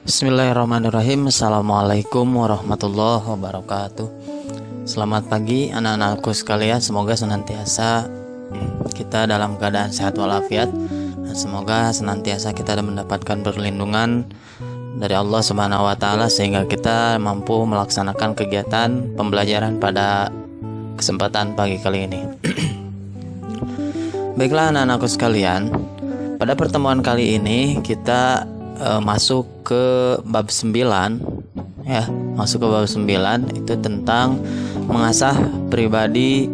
Bismillahirrahmanirrahim. Assalamualaikum warahmatullahi wabarakatuh. Selamat pagi anak-anakku sekalian. Semoga senantiasa kita dalam keadaan sehat walafiat, dan semoga senantiasa kita mendapatkan perlindungan dari Allah Subhanahu wa taala sehingga kita mampu melaksanakan kegiatan pembelajaran pada kesempatan pagi kali ini. Baiklah anak-anakku sekalian, pada pertemuan kali ini kita masuk ke bab 9 ya, masuk ke bab 9 itu tentang mengasah pribadi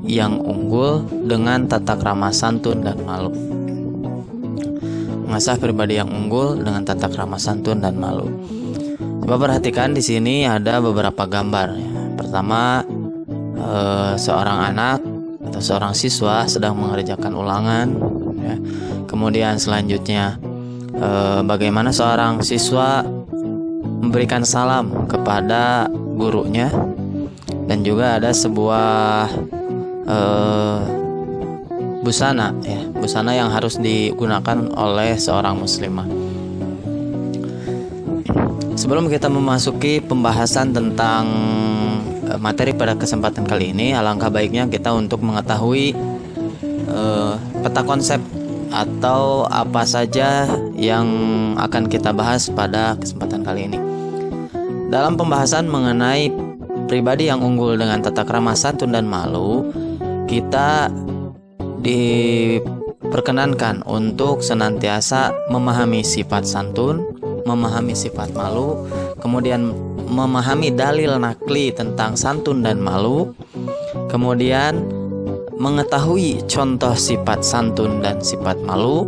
yang unggul dengan tata krama santun dan malu. Mengasah pribadi yang unggul dengan tata krama santun dan malu. Coba perhatikan di sini ada beberapa gambar ya. Pertama, seorang anak atau seorang siswa sedang mengerjakan ulangan ya. Kemudian selanjutnya bagaimana seorang siswa memberikan salam kepada gurunya, dan juga ada sebuah busana ya, busana yang harus digunakan oleh seorang muslimah. Sebelum kita memasuki pembahasan tentang materi pada kesempatan kali ini, alangkah baiknya kita untuk mengetahui peta konsep atau apa saja yang akan kita bahas pada kesempatan kali ini. Dalam pembahasan mengenai pribadi yang unggul dengan tata krama santun dan malu, kita diperkenankan untuk senantiasa memahami sifat santun, memahami sifat malu, kemudian memahami dalil nakli tentang santun dan malu, kemudian mengetahui contoh sifat santun dan sifat malu,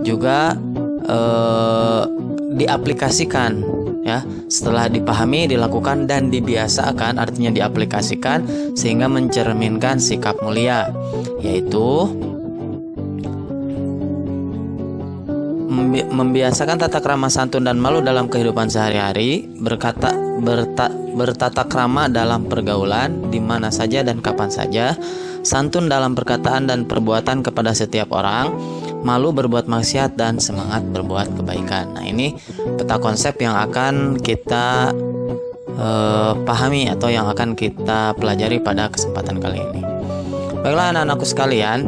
juga diaplikasikan ya. Setelah dipahami, dilakukan dan dibiasakan, artinya diaplikasikan sehingga mencerminkan sikap mulia, yaitu membiasakan tata krama santun dan malu dalam kehidupan sehari-hari, bertata krama dalam pergaulan di mana saja dan kapan saja, santun dalam perkataan dan perbuatan kepada setiap orang, malu berbuat maksiat dan semangat berbuat kebaikan. Nah, ini peta konsep yang akan kita pahami atau yang akan kita pelajari pada kesempatan kali ini. Baiklah anak-anakku sekalian,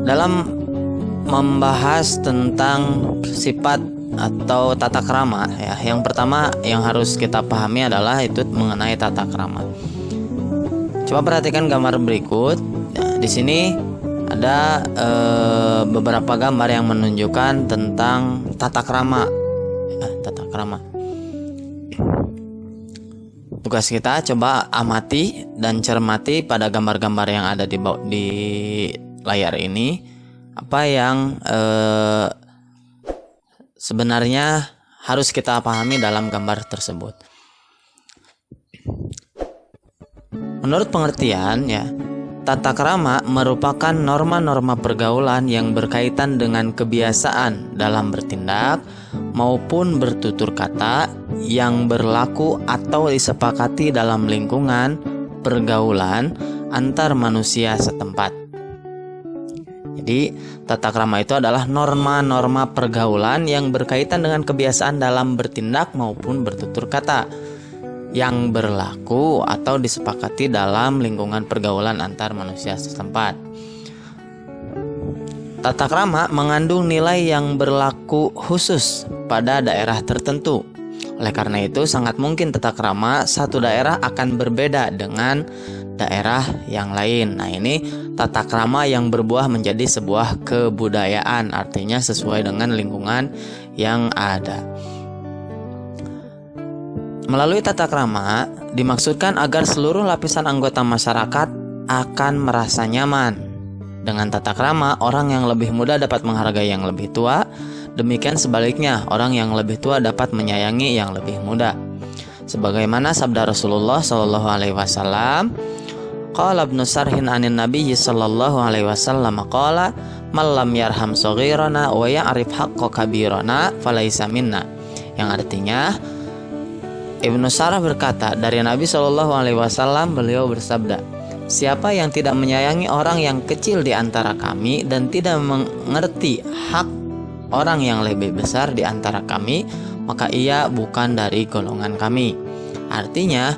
dalam membahas tentang sifat atau tata krama ya, yang pertama yang harus kita pahami adalah itu mengenai tata krama. Coba perhatikan gambar berikut. Nah, di sini ada beberapa gambar yang menunjukkan tentang tata krama. Tata krama. Tugas kita coba amati dan cermati pada gambar-gambar yang ada di layar ini, apa yang sebenarnya harus kita pahami dalam gambar tersebut. Menurut pengertian ya, tata krama merupakan norma-norma pergaulan yang berkaitan dengan kebiasaan dalam bertindak maupun bertutur kata yang berlaku atau disepakati dalam lingkungan pergaulan antar manusia setempat. Jadi, tata krama itu adalah norma-norma pergaulan yang berkaitan dengan kebiasaan dalam bertindak maupun bertutur kata yang berlaku atau disepakati dalam lingkungan pergaulan antar manusia setempat. Tata krama mengandung nilai yang berlaku khusus pada daerah tertentu. Oleh karena itu, sangat mungkin tata krama satu daerah akan berbeda dengan daerah yang lain. Nah, ini tata krama yang berbuah menjadi sebuah kebudayaan, artinya sesuai dengan lingkungan yang ada. Melalui tata krama dimaksudkan agar seluruh lapisan anggota masyarakat akan merasa nyaman. Dengan tata krama, orang yang lebih muda dapat menghargai yang lebih tua. Demikian sebaliknya, orang yang lebih tua dapat menyayangi yang lebih muda. Sebagaimana sabda Rasulullah sallallahu alaihi wasallam, qala Ibnu Sarhin anin Nabi sallallahu alaihi wasallam qala man lam yarham shaghirana wa ya'rif haqqa kabirana falaisa minna. Yang artinya, Ibnu Sarh berkata dari Nabi Shallallahu Alaihi Wasallam, beliau bersabda, Siapa yang tidak menyayangi orang yang kecil di antara kami dan tidak mengerti hak orang yang lebih besar di antara kami, maka ia bukan dari golongan kami. Artinya,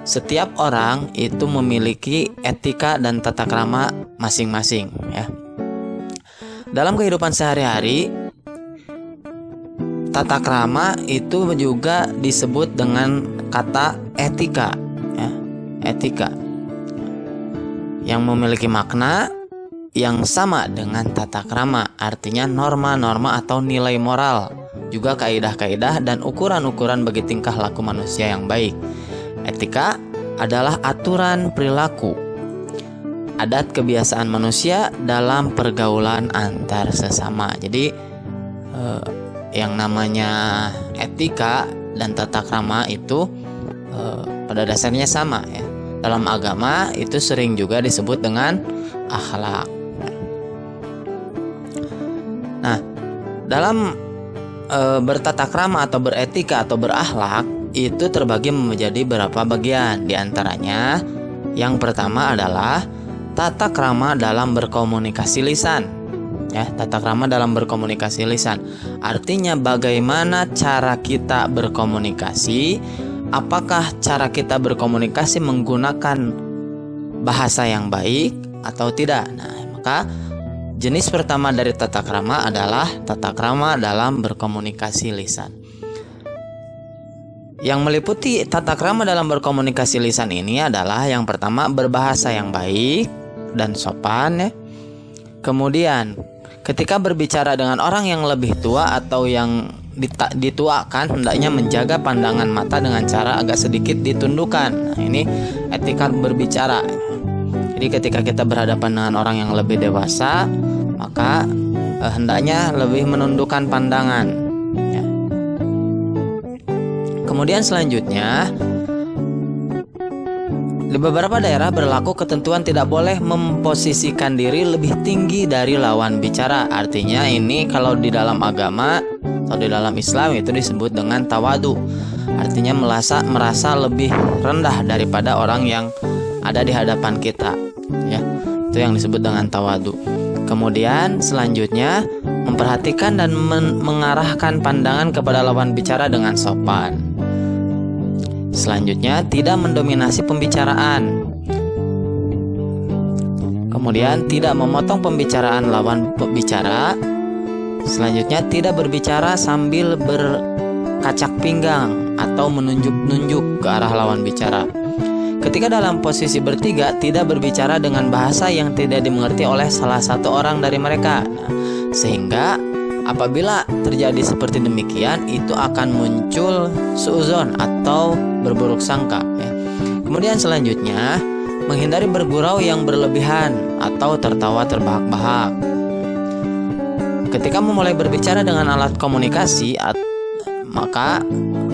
setiap orang itu memiliki etika dan tata krama masing-masing, ya. Dalam kehidupan sehari-hari, tata krama itu juga disebut dengan kata etika, ya. Etika yang memiliki makna yang sama dengan tata krama, artinya norma-norma atau nilai moral, juga kaidah-kaidah dan ukuran-ukuran bagi tingkah laku manusia yang baik. Etika adalah aturan perilaku, adat kebiasaan manusia dalam pergaulan antar sesama. Jadi yang namanya etika dan tata krama itu pada dasarnya sama, ya. Dalam agama itu sering juga disebut dengan akhlak. Nah, dalam bertata krama atau beretika atau berakhlak itu terbagi menjadi beberapa bagian. Di antaranya, yang pertama adalah tata krama dalam berkomunikasi lisan. Ya, tata krama dalam berkomunikasi lisan. Artinya bagaimana cara kita berkomunikasi. Apakah cara kita berkomunikasi menggunakan bahasa yang baik atau tidak? Nah, maka jenis pertama dari tata krama adalah tata krama dalam berkomunikasi lisan. Yang meliputi tata krama dalam berkomunikasi lisan ini adalah yang pertama berbahasa yang baik dan sopan, ya. Kemudian ketika berbicara dengan orang yang lebih tua atau yang dituakan, hendaknya menjaga pandangan mata dengan cara agak sedikit ditundukkan. Nah, ini etika berbicara. Jadi ketika kita berhadapan dengan orang yang lebih dewasa, maka hendaknya lebih menundukkan pandangan, ya. Kemudian selanjutnya, di beberapa daerah berlaku ketentuan tidak boleh memposisikan diri lebih tinggi dari lawan bicara. Artinya ini kalau di dalam agama atau di dalam Islam itu disebut dengan tawadu. Artinya merasa lebih rendah daripada orang yang ada di hadapan kita, ya. Itu yang disebut dengan tawadu. Kemudian selanjutnya memperhatikan dan mengarahkan pandangan kepada lawan bicara dengan sopan. Selanjutnya tidak mendominasi pembicaraan. Kemudian tidak memotong pembicaraan lawan pembicara. Selanjutnya tidak berbicara sambil berkacak pinggang atau menunjuk-nunjuk ke arah lawan bicara. Ketika dalam posisi bertiga, tidak berbicara dengan bahasa yang tidak dimengerti oleh salah satu orang dari mereka. Nah, sehingga apabila terjadi seperti demikian, itu akan muncul suudzon atau berburuk sangka, ya. Kemudian selanjutnya menghindari bergurau yang berlebihan atau tertawa terbahak-bahak. Ketika memulai berbicara dengan alat komunikasi, maka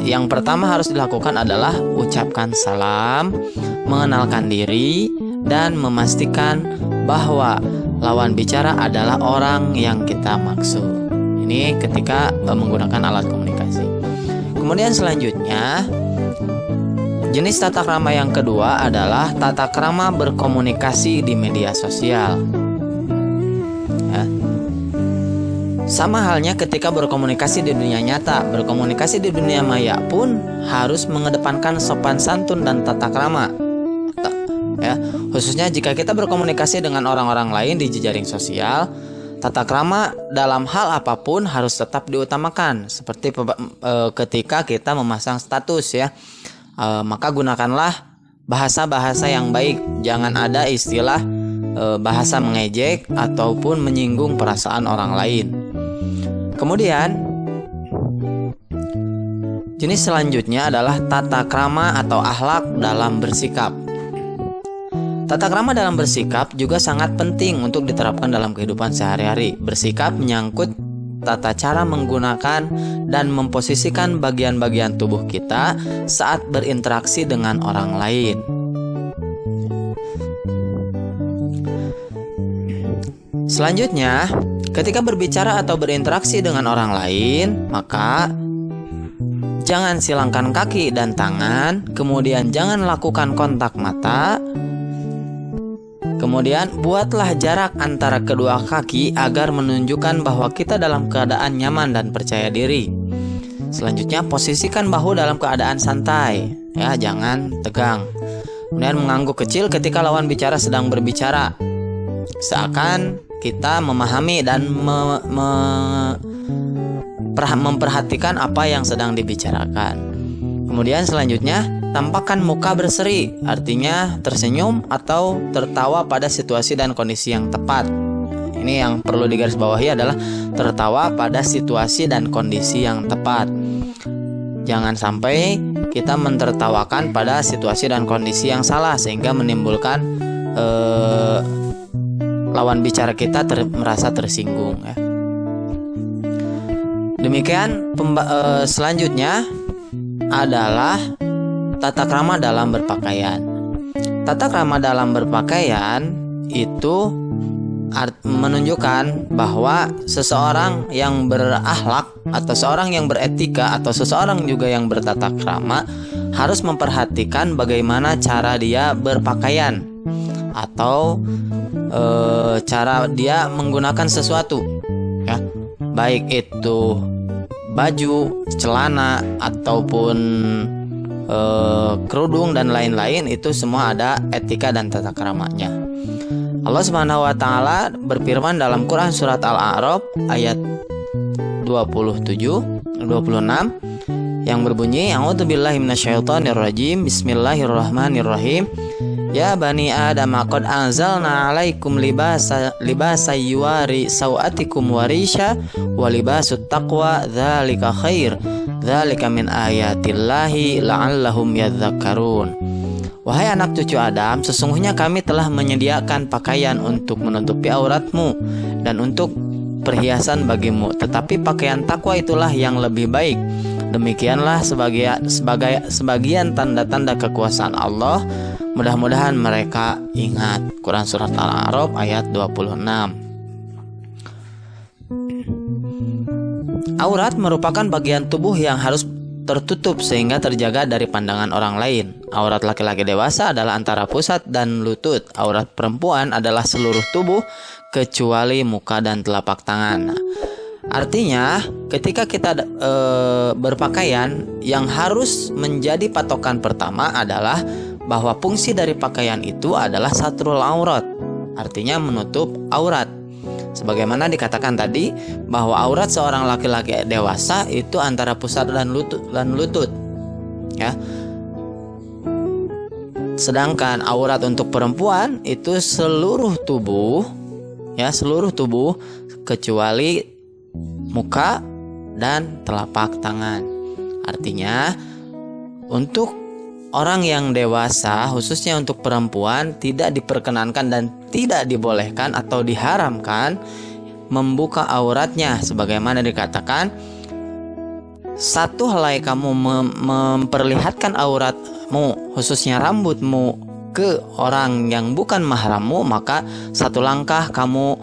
yang pertama harus dilakukan adalah ucapkan salam, mengenalkan diri, dan memastikan bahwa lawan bicara adalah orang yang kita maksud. Ini ketika menggunakan alat komunikasi. Kemudian selanjutnya, jenis tata krama yang kedua adalah tata krama berkomunikasi di media sosial. Ya. Sama halnya ketika berkomunikasi di dunia nyata, berkomunikasi di dunia maya pun harus mengedepankan sopan santun dan tata krama. Ya, khususnya jika kita berkomunikasi dengan orang-orang lain di jejaring sosial, tata krama dalam hal apapun harus tetap diutamakan. Seperti ketika kita memasang status, ya, maka gunakanlah bahasa-bahasa yang baik. Jangan ada istilah bahasa mengejek ataupun menyinggung perasaan orang lain. Kemudian jenis selanjutnya adalah tata krama atau akhlak dalam bersikap. Tata krama dalam bersikap juga sangat penting untuk diterapkan dalam kehidupan sehari-hari. Bersikap menyangkut tata cara menggunakan dan memposisikan bagian-bagian tubuh kita saat berinteraksi dengan orang lain. Selanjutnya, ketika berbicara atau berinteraksi dengan orang lain, maka jangan silangkan kaki dan tangan, kemudian jangan lakukan kontak mata, Kemudian buatlah jarak antara kedua kaki agar menunjukkan bahwa kita dalam keadaan nyaman dan percaya diri. Selanjutnya posisikan bahu dalam keadaan santai, ya, jangan tegang. Kemudian mengangguk kecil ketika lawan bicara sedang berbicara, seakan kita memahami dan memperhatikan apa yang sedang dibicarakan. Kemudian selanjutnya tampakkan muka berseri, artinya tersenyum atau tertawa pada situasi dan kondisi yang tepat. Ini yang perlu digarisbawahi adalah tertawa pada situasi dan kondisi yang tepat. Jangan sampai kita mentertawakan pada situasi dan kondisi yang salah sehingga menimbulkan lawan bicara kita merasa tersinggung, ya. Demikian selanjutnya adalah tata krama dalam berpakaian. Tata krama dalam berpakaian itu menunjukkan bahwa seseorang yang berakhlak atau seorang yang beretika atau seseorang juga yang bertata krama harus memperhatikan bagaimana cara dia berpakaian atau cara dia menggunakan sesuatu, ya, baik itu baju, celana ataupun kerudung dan lain-lain, itu semua ada etika dan tata kramanya. Allah Subhanahu wa taala berfirman dalam Quran surat Al-A'raf ayat 26 yang berbunyi, A'udzubillahi minasyaitonirrajim, Bismillahirrahmanirrahim. Ya bani Adam qad anzalna 'alaikum libasa yuwari sawatikum warisha wa libasut taqwa dzalika khair dzalika min ayatillahi la'allahum yadhakkarun. Wahai anak cucu Adam, sesungguhnya kami telah menyediakan pakaian untuk menutupi auratmu dan untuk perhiasan bagimu, tetapi pakaian takwa itulah yang lebih baik. Demikianlah sebagian tanda-tanda kekuasaan Allah. Mudah-mudahan mereka ingat. Quran surat Al-A'raf ayat 26. Aurat merupakan bagian tubuh yang harus tertutup sehingga terjaga dari pandangan orang lain. Aurat laki-laki dewasa adalah antara pusat dan lutut. Aurat perempuan adalah seluruh tubuh kecuali muka dan telapak tangan. Artinya, ketika kita berpakaian, yang harus menjadi patokan pertama adalah bahwa fungsi dari pakaian itu adalah satrul aurat, artinya menutup aurat. Sebagaimana dikatakan tadi bahwa aurat seorang laki-laki dewasa itu antara pusat dan lutut, ya. Sedangkan aurat untuk perempuan itu seluruh tubuh, ya, seluruh tubuh kecuali muka dan telapak tangan. Artinya untuk orang yang dewasa, khususnya untuk perempuan, tidak diperkenankan dan tidak dibolehkan atau diharamkan membuka auratnya. Sebagaimana dikatakan, satu helai kamu memperlihatkan auratmu, khususnya rambutmu, ke orang yang bukan mahrammu, maka satu langkah kamu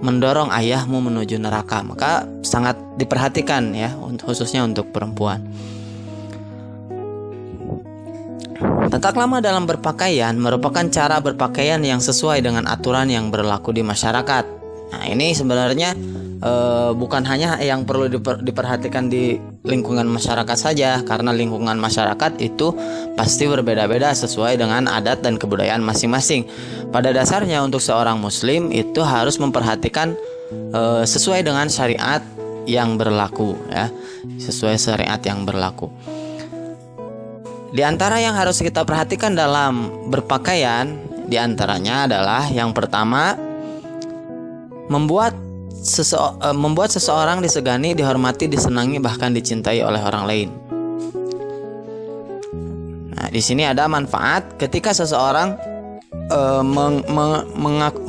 mendorong ayahmu menuju neraka. Maka sangat diperhatikan, ya, khususnya untuk perempuan. Tata krama dalam berpakaian merupakan cara berpakaian yang sesuai dengan aturan yang berlaku di masyarakat. Nah, ini sebenarnya bukan hanya yang perlu diperhatikan di lingkungan masyarakat saja, karena lingkungan masyarakat itu pasti berbeda-beda sesuai dengan adat dan kebudayaan masing-masing. Pada dasarnya untuk seorang muslim itu harus memperhatikan sesuai dengan syariat yang berlaku, ya, sesuai syariat yang berlaku. Di antara yang harus kita perhatikan dalam berpakaian, di antaranya adalah yang pertama, membuat seseorang disegani, dihormati, disenangi, bahkan dicintai oleh orang lain. Nah, di sini ada manfaat ketika seseorang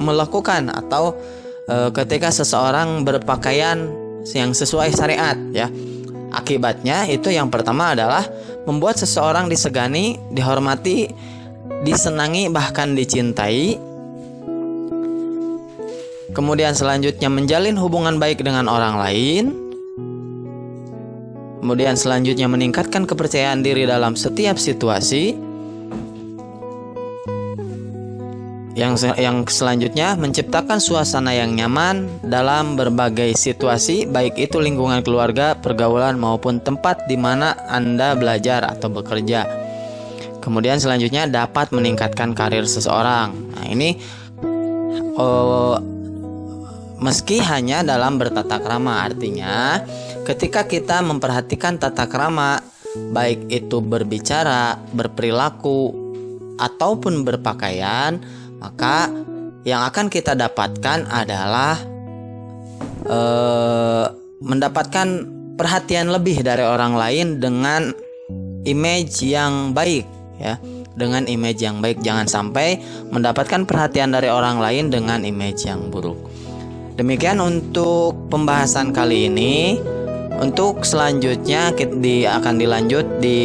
melakukan atau ketika seseorang berpakaian yang sesuai syariat, ya. Akibatnya itu yang pertama adalah membuat seseorang disegani, dihormati, disenangi, bahkan dicintai. Kemudian selanjutnya menjalin hubungan baik dengan orang lain. Kemudian selanjutnya meningkatkan kepercayaan diri dalam setiap situasi. Yang selanjutnya, menciptakan suasana yang nyaman dalam berbagai situasi, baik itu lingkungan keluarga, pergaulan, maupun tempat di mana Anda belajar atau bekerja. Kemudian selanjutnya, dapat meningkatkan karir seseorang. Nah, ini meski hanya dalam bertata krama, artinya ketika kita memperhatikan tata krama, baik itu berbicara, berperilaku, ataupun berpakaian, maka yang akan kita dapatkan adalah mendapatkan perhatian lebih dari orang lain dengan image yang baik, ya. Dengan image yang baik, jangan sampai mendapatkan perhatian dari orang lain dengan image yang buruk. Demikian untuk pembahasan kali ini. Untuk selanjutnya akan dilanjut di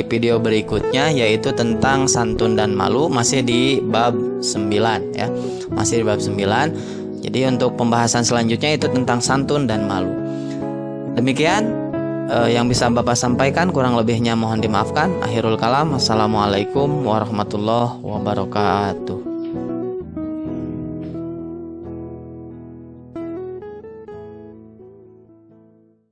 video berikutnya, yaitu tentang santun dan malu, masih di bab 9 ya. Masih di bab 9. Jadi untuk pembahasan selanjutnya itu tentang santun dan malu. Demikian yang bisa Bapak sampaikan, kurang lebihnya mohon dimaafkan. Akhirul kalam. Assalamualaikum warahmatullahi wabarakatuh.